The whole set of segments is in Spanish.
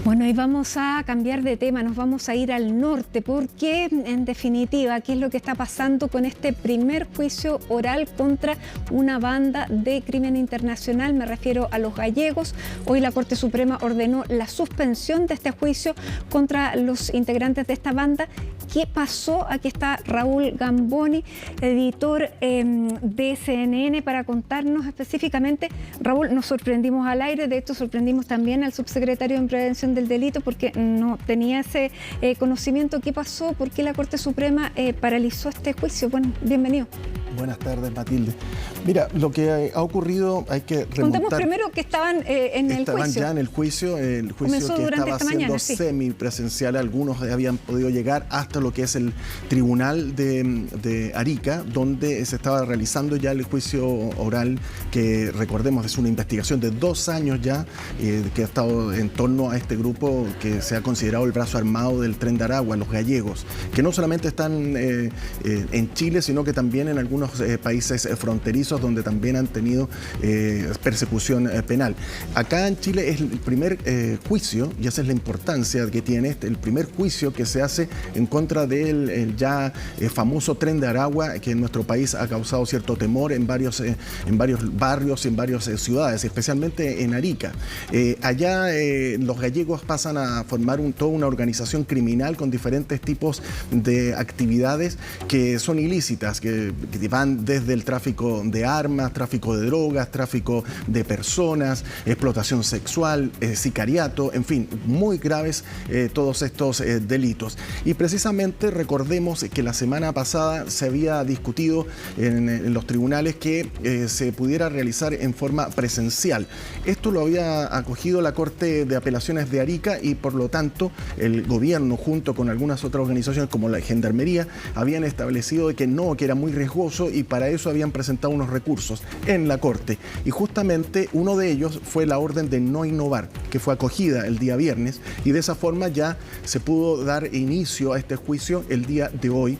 Bueno, y vamos a cambiar de tema, nos vamos a ir al norte, porque en definitiva, ¿qué es lo que está pasando con este primer juicio oral contra una banda de crimen internacional? Me refiero a los gallegos. Hoy la Corte Suprema ordenó la suspensión de este juicio contra los integrantes de esta banda. ¿Qué pasó? Aquí está Raúl Gamboni, editor de CNN, para contarnos específicamente. Raúl, nos sorprendimos al aire, de hecho sorprendimos también al subsecretario en Prevención del Delito porque no tenía ese conocimiento. ¿Qué pasó? ¿Por qué la Corte Suprema paralizó este juicio? Bueno, bienvenido. Buenas tardes, Matilde. Mira, lo que ha ocurrido, hay que remontar... Contemos primero que estaban en el juicio. Estaban ya en el juicio Comenzó que durante estaba esta siendo mañana, sí. semipresencial. Algunos habían podido llegar hasta lo que es el Tribunal de Arica, donde se estaba realizando ya el juicio oral, que recordemos es una investigación de 2 años ya, que ha estado en torno a este grupo que se ha considerado el brazo armado del Tren de Aragua, los gallegos, que no solamente están en Chile, sino que también en algunos países fronterizos donde también han tenido persecución penal. Acá en Chile es el primer juicio, y esa es la importancia que tiene el primer juicio que se hace en contra del ya famoso Tren de Aragua, que en nuestro país ha causado cierto temor en varios barrios y en varias ciudades, especialmente en Arica. Allá los gallegos pasan a formar toda una organización criminal con diferentes tipos de actividades que son ilícitas, que van desde el tráfico de armas, tráfico de drogas, tráfico de personas, explotación sexual, sicariato, en fin, muy graves todos estos delitos. Y precisamente recordemos que la semana pasada se había discutido en los tribunales que se pudiera realizar en forma presencial. Esto lo había acogido la Corte de Apelaciones de Arica y por lo tanto el gobierno junto con algunas otras organizaciones como la Gendarmería habían establecido que era muy riesgoso y para eso habían presentado unos recursos en la Corte. Y justamente uno de ellos fue la orden de no innovar, que fue acogida el día viernes y de esa forma ya se pudo dar inicio a este juicio el día de hoy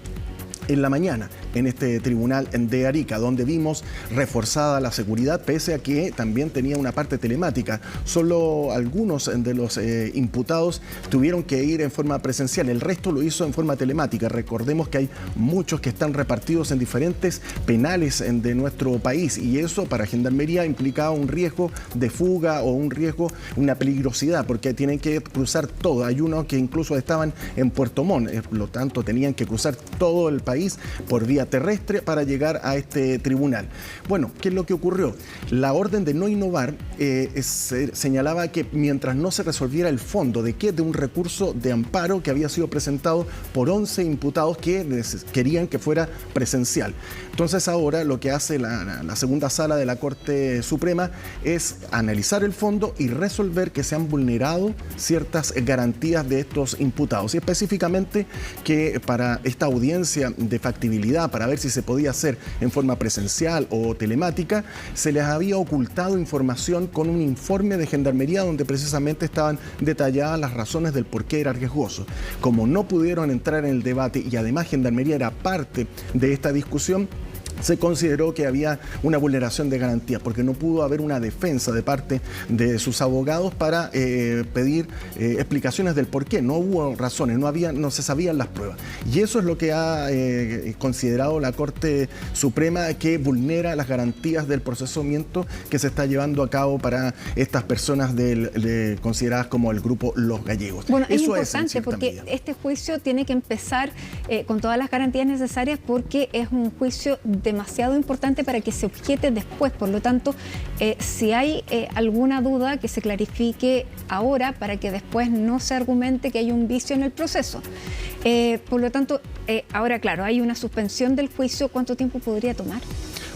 en la mañana en este tribunal de Arica, donde vimos reforzada la seguridad, pese a que también tenía una parte telemática. Solo algunos de los imputados tuvieron que ir en forma presencial, el resto lo hizo en forma telemática. Recordemos que hay muchos que están repartidos en diferentes penales de nuestro país y eso para Gendarmería implicaba un riesgo de fuga o un riesgo, una peligrosidad, porque tienen que cruzar todo. Hay unos que incluso estaban en Puerto Montt, por lo tanto tenían que cruzar todo el país por vía terrestre para llegar a este tribunal. Bueno, ¿qué es lo que ocurrió? La orden de no innovar señalaba que mientras no se resolviera el fondo de un recurso de amparo que había sido presentado por 11 imputados que querían que fuera presencial. Entonces ahora lo que hace la segunda sala de la Corte Suprema es analizar el fondo y resolver que se han vulnerado ciertas garantías de estos imputados. Y específicamente que para esta audiencia de factibilidad, para ver si se podía hacer en forma presencial o telemática, se les había ocultado información con un informe de Gendarmería donde precisamente estaban detalladas las razones del por qué era riesgoso. Como no pudieron entrar en el debate y además Gendarmería era parte de esta discusión, se consideró que había una vulneración de garantías porque no pudo haber una defensa de parte de sus abogados para pedir explicaciones del por qué. No hubo razones, no se sabían las pruebas. Y eso es lo que ha considerado la Corte Suprema, que vulnera las garantías del procesamiento que se está llevando a cabo para estas personas consideradas como el grupo Los Gallegos. Bueno, es importante porque este juicio tiene que empezar con todas las garantías necesarias porque es un juicio demasiado importante para que se objete después. Por lo tanto, si hay alguna duda, que se clarifique ahora para que después no se argumente que hay un vicio en el proceso. Por lo tanto, ahora claro, hay una suspensión del juicio. ¿Cuánto tiempo podría tomar?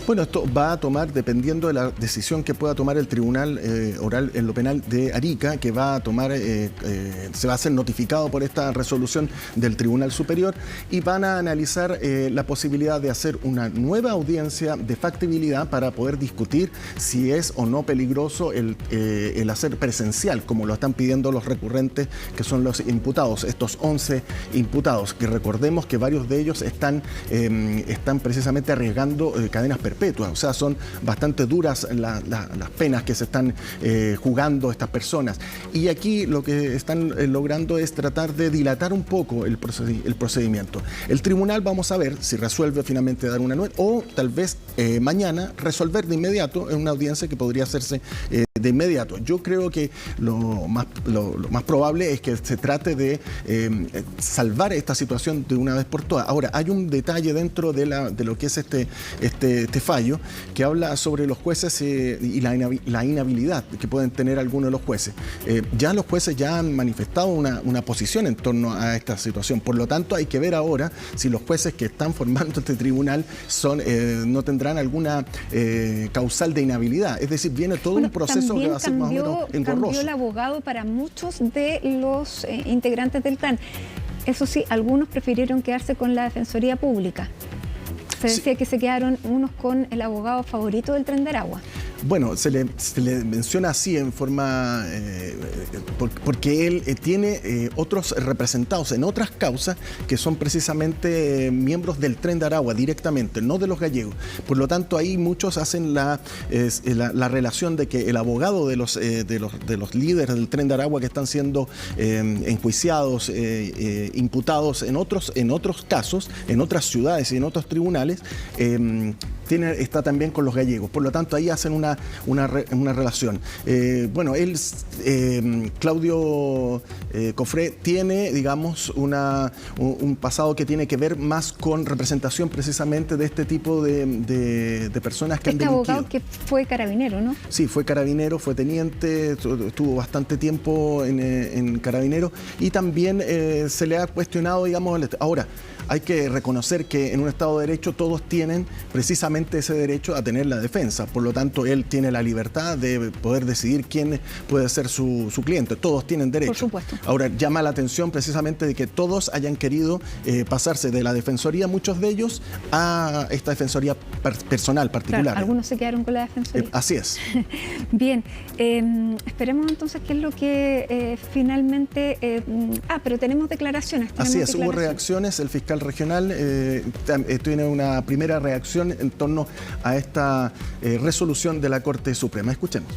Bueno, esto va a tomar, dependiendo de la decisión que pueda tomar el Tribunal Oral en lo Penal de Arica, que va a tomar, se va a ser notificado por esta resolución del Tribunal Superior y van a analizar la posibilidad de hacer una nueva audiencia de factibilidad para poder discutir si es o no peligroso el hacer presencial, como lo están pidiendo los recurrentes, que son los imputados, estos 11 imputados, que recordemos que varios de ellos están precisamente arriesgando cadenas perpetuas perpetua, o sea, son bastante duras las penas que se están jugando estas personas. Y aquí lo que están logrando es tratar de dilatar un poco el procedimiento. El tribunal, vamos a ver si resuelve finalmente dar una nueva, o tal vez mañana resolver de inmediato en una audiencia que podría hacerse de inmediato. Yo creo que lo más probable es que se trate de salvar esta situación de una vez por todas. Ahora, hay un detalle dentro de lo que es este fallo que habla sobre los jueces y la inhabilidad que pueden tener algunos de los jueces. Ya los jueces ya han manifestado una posición en torno a esta situación. Por lo tanto, hay que ver ahora si los jueces que están formando este tribunal no tendrán alguna causal de inhabilidad. Es decir, viene todo un proceso que va a ser más o menos engorroso. Cambió el abogado para muchos de los integrantes del clan. Eso sí, algunos prefirieron quedarse con la Defensoría Pública. Se decía que se quedaron unos con el abogado favorito del Tren de Aragua. Bueno, se le menciona así en forma, porque él tiene otros representados en otras causas que son precisamente miembros del Tren de Aragua directamente, no de los gallegos. Por lo tanto, ahí muchos hacen la relación de que el abogado de los líderes del Tren de Aragua que están siendo enjuiciados, imputados en otros casos, en otras ciudades y en otros tribunales, está también con los gallegos. Por lo tanto, ahí hacen una relación. Bueno, Claudio Cofré tiene, digamos, un pasado que tiene que ver más con representación precisamente de este tipo de personas que han delinquido. Abogado que fue carabinero, ¿no? Sí, fue carabinero, fue teniente, estuvo bastante tiempo en carabinero y también se le ha cuestionado, digamos, ahora, hay que reconocer que en un Estado de Derecho todos tienen precisamente ese derecho a tener la defensa. Por lo tanto, él tiene la libertad de poder decidir quién puede ser su cliente. Todos tienen derecho. Por supuesto. Ahora, llama la atención precisamente de que todos hayan querido pasarse de la Defensoría, muchos de ellos, a esta Defensoría personal, particular. Claro, algunos se quedaron con la Defensoría. Así es. Bien, esperemos entonces qué es lo que finalmente... pero tenemos declaraciones. Así es, hubo reacciones. El fiscal regional tiene una primera reacción en torno a esta resolución de la Corte Suprema. Escuchemos.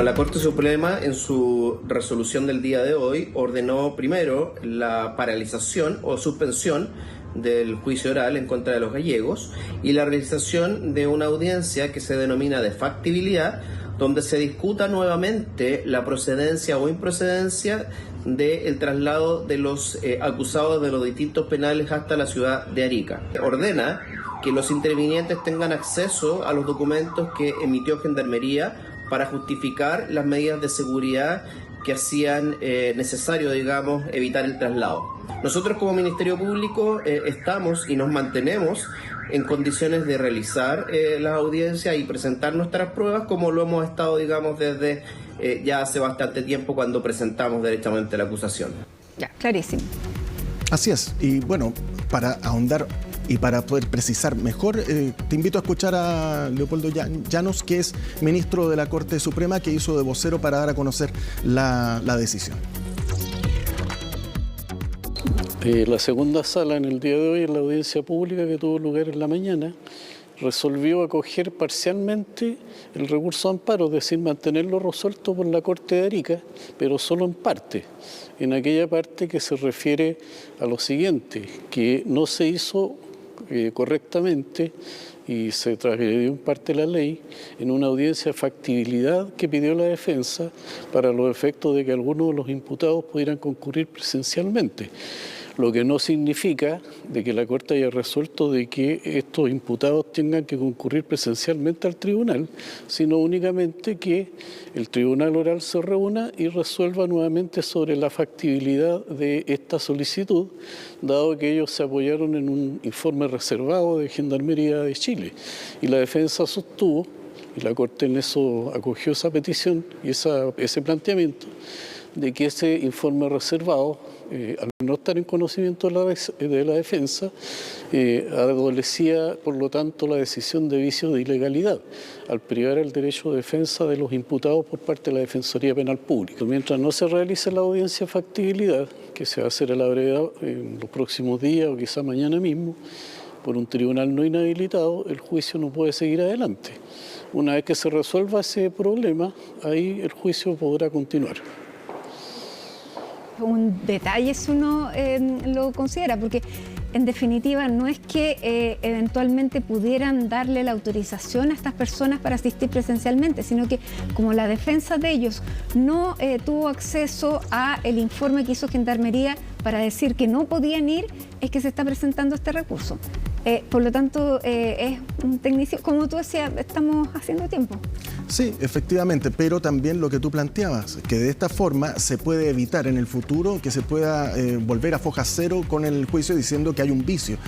La Corte Suprema, en su resolución del día de hoy, ordenó primero la paralización o suspensión del juicio oral en contra de los gallegos y la realización de una audiencia que se denomina de factibilidad, donde se discuta nuevamente la procedencia o improcedencia del traslado de los acusados de los distintos penales hasta la ciudad de Arica. Ordena que los intervinientes tengan acceso a los documentos que emitió Gendarmería para justificar las medidas de seguridad que hacían necesario, digamos, evitar el traslado. Nosotros como Ministerio Público estamos y nos mantenemos en condiciones de realizar las audiencias y presentar nuestras pruebas como lo hemos estado, digamos, desde ya hace bastante tiempo cuando presentamos derechamente la acusación. Ya, clarísimo. Así es. Y bueno, para ahondar y para poder precisar mejor, te invito a escuchar a Leopoldo Llanos, que es ministro de la Corte Suprema, que hizo de vocero para dar a conocer la decisión. La segunda sala en el día de hoy, en la audiencia pública que tuvo lugar en la mañana, resolvió acoger parcialmente el recurso de amparo, es decir, mantenerlo resuelto por la Corte de Arica, pero solo en parte, en aquella parte que se refiere a lo siguiente, que no se hizo correctamente y se transgredió en parte la ley en una audiencia de factibilidad que pidió la defensa para los efectos de que algunos de los imputados pudieran concurrir presencialmente. Lo que no significa de que la Corte haya resuelto de que estos imputados tengan que concurrir presencialmente al tribunal, sino únicamente que el tribunal oral se reúna y resuelva nuevamente sobre la factibilidad de esta solicitud, dado que ellos se apoyaron en un informe reservado de Gendarmería de Chile. Y la defensa sostuvo, y la Corte en eso acogió esa petición y ese planteamiento, de que ese informe reservado, al no estar en conocimiento de la defensa, adolecía, por lo tanto, la decisión de vicio de ilegalidad, al privar el derecho de defensa de los imputados por parte de la Defensoría Penal Pública. Mientras no se realice la audiencia de factibilidad, que se va a hacer a la brevedad en los próximos días o quizá mañana mismo, por un tribunal no inhabilitado, el juicio no puede seguir adelante. Una vez que se resuelva ese problema, ahí el juicio podrá continuar. Un detalle si uno lo considera, porque en definitiva no es que eventualmente pudieran darle la autorización a estas personas para asistir presencialmente, sino que como la defensa de ellos no tuvo acceso a el informe que hizo Gendarmería para decir que no podían ir, es que se está presentando este recurso. Por lo tanto, es un tecnicismo, como tú decías, estamos haciendo tiempo. Sí, efectivamente, pero también lo que tú planteabas, que de esta forma se puede evitar en el futuro que se pueda volver a foja cero con el juicio diciendo que hay un vicio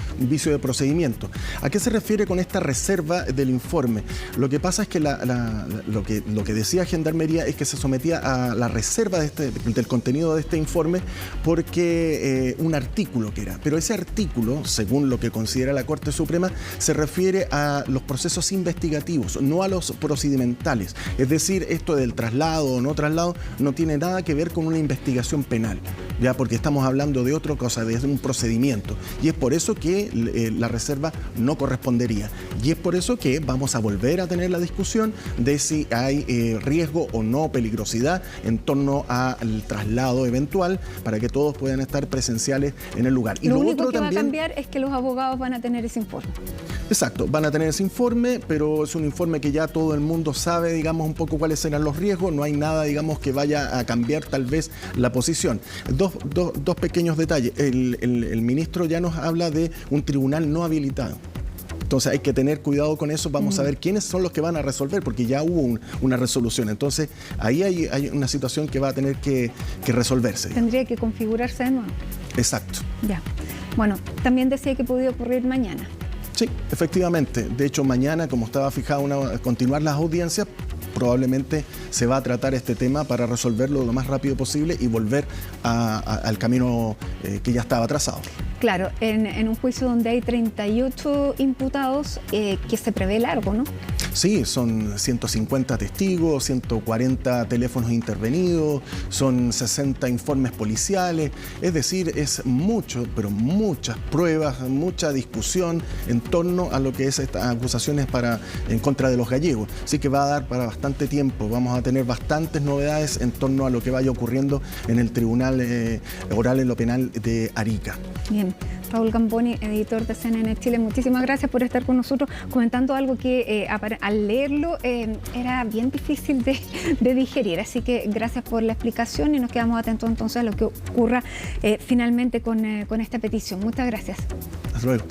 de procedimiento. ¿A qué se refiere con esta reserva del informe? Lo que pasa es que lo que decía Gendarmería es que se sometía a la reserva del contenido de este informe porque un artículo que era, pero ese artículo, según lo que considera la Corte Suprema, se refiere a los procesos investigativos, no a los procedimentales. Es decir, esto del traslado o no traslado no tiene nada que ver con una investigación penal, ya, porque estamos hablando de otra cosa, de un procedimiento. Y es por eso que la reserva no correspondería. Y es por eso que vamos a volver a tener la discusión de si hay riesgo o no, peligrosidad en torno al traslado eventual para que todos puedan estar presenciales en el lugar. Y lo único que va a cambiar es que los abogados van a tener ese informe. Exacto, van a tener ese informe, pero es un informe que ya todo el mundo sabe, digamos, un poco cuáles serán los riesgos. No hay nada, digamos, que vaya a cambiar tal vez la posición. Dos pequeños detalles. El ministro ya nos habla de un tribunal no habilitado. Entonces hay que tener cuidado con eso. Vamos a ver quiénes son los que van a resolver, porque ya hubo una resolución. Entonces ahí hay una situación que va a tener que resolverse. Tendría que configurarse de nuevo. Exacto. Ya. Bueno, también decía que podía ocurrir mañana. Sí, efectivamente. De hecho, mañana, como estaba fijado continuar las audiencias, probablemente se va a tratar este tema para resolverlo lo más rápido posible y volver al camino que ya estaba trazado. Claro, en un juicio donde hay 38 imputados, que se prevé largo, ¿no? Sí, son 150 testigos, 140 teléfonos intervenidos, son 60 informes policiales, es decir, es mucho, pero muchas pruebas, mucha discusión en torno a lo que es estas acusaciones en contra de los gallegos. Así que va a dar para bastante tiempo, vamos a tener bastantes novedades en torno a lo que vaya ocurriendo en el Tribunal Oral en lo Penal de Arica. Bien. Raúl Gamboni, editor de CNN Chile, muchísimas gracias por estar con nosotros comentando algo que al leerlo era bien difícil de digerir. Así que gracias por la explicación y nos quedamos atentos entonces a lo que ocurra finalmente con esta petición. Muchas gracias. Hasta luego.